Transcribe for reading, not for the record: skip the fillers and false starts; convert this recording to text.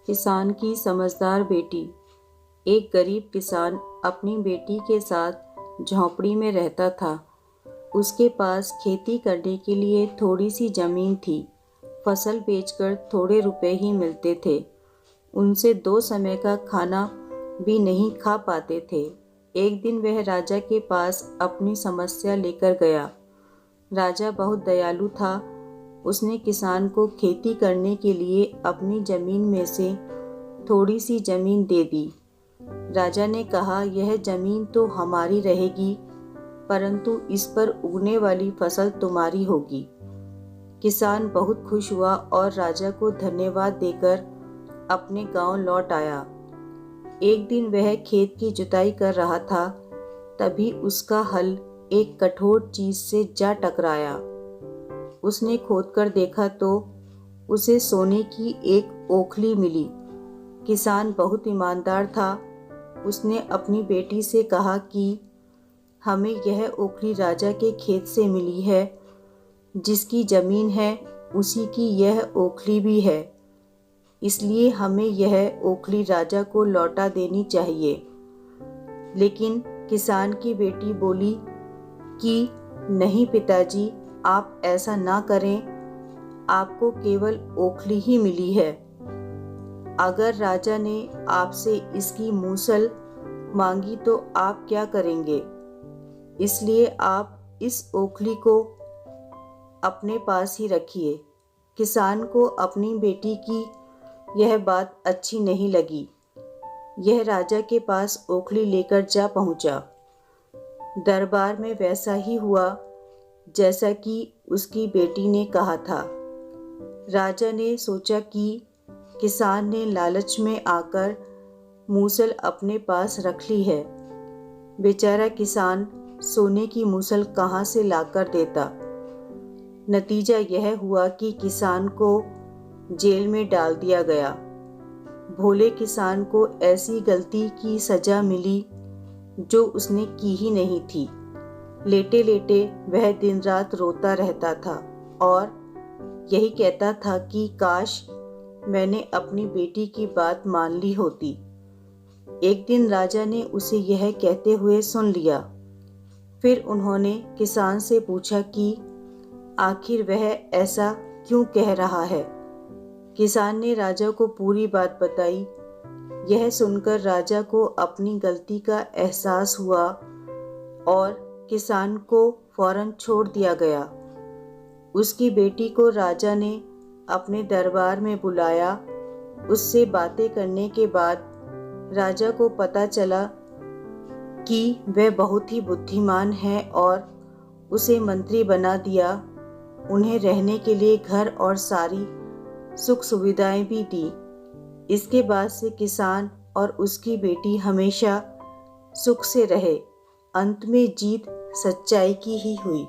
किसान की समझदार बेटी। एक गरीब किसान अपनी बेटी के साथ झोंपड़ी में रहता था। उसके पास खेती करने के लिए थोड़ी सी जमीन थी। फसल बेचकर थोड़े रुपए ही मिलते थे। उनसे 2 समय का खाना भी नहीं खा पाते थे। एक दिन वह राजा के पास अपनी समस्या लेकर गया। राजा बहुत दयालु था। उसने किसान को खेती करने के लिए अपनी जमीन में से थोड़ी सी जमीन दे दी। राजा ने कहा, यह जमीन तो हमारी रहेगी, परंतु इस पर उगने वाली फसल तुम्हारी होगी। किसान बहुत खुश हुआ और राजा को धन्यवाद देकर अपने गांव लौट आया। एक दिन वह खेत की जुताई कर रहा था, तभी उसका हल एक कठोर चीज से जा टकराया। उसने खोदकर देखा तो उसे सोने की एक ओखली मिली। किसान बहुत ईमानदार था। उसने अपनी बेटी से कहा कि हमें यह ओखली राजा के खेत से मिली है। जिसकी जमीन है उसी की यह ओखली भी है, इसलिए हमें यह ओखली राजा को लौटा देनी चाहिए। लेकिन किसान की बेटी बोली कि नहीं पिताजी, आप ऐसा ना करें। आपको केवल ओखली ही मिली है। अगर राजा ने आपसे इसकी मूसल मांगी तो आप क्या करेंगे? इसलिए आप इस ओखली को अपने पास ही रखिए। किसान को अपनी बेटी की यह बात अच्छी नहीं लगी। यह राजा के पास ओखली लेकर जा पहुंचा। दरबार में वैसा ही हुआ जैसा कि उसकी बेटी ने कहा था। राजा ने सोचा कि किसान ने लालच में आकर मूसल अपने पास रख ली है। बेचारा किसान सोने की मूसल कहाँ से लाकर देता। नतीजा यह हुआ कि किसान को जेल में डाल दिया गया। भोले किसान को ऐसी गलती की सजा मिली जो उसने की ही नहीं थी। लेटे लेटे वह दिन रात रोता रहता था और यही कहता था कि काश मैंने अपनी बेटी की बात मान ली होती। एक दिन राजा ने उसे यह कहते हुए सुन लिया। फिर उन्होंने किसान से पूछा कि आखिर वह ऐसा क्यों कह रहा है। किसान ने राजा को पूरी बात बताई। यह सुनकर राजा को अपनी गलती का एहसास हुआ और किसान को फौरन छोड़ दिया गया। उसकी बेटी को राजा ने अपने दरबार में बुलाया। उससे बातें करने के बाद राजा को पता चला कि वह बहुत ही बुद्धिमान है और उसे मंत्री बना दिया। उन्हें रहने के लिए घर और सारी सुख सुविधाएं भी दी। इसके बाद से किसान और उसकी बेटी हमेशा सुख से रहे। अंत में जीत सच्चाई की ही हुई।